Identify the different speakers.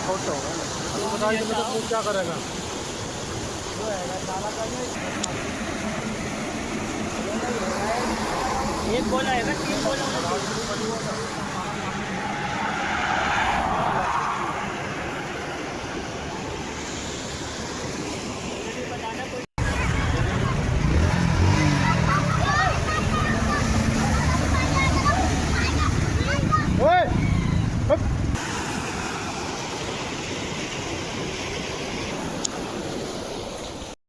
Speaker 1: छोटा होगा ना, तो बताइए मतलब वो क्या करेगा।
Speaker 2: एक बॉल आएगा, 3 बॉल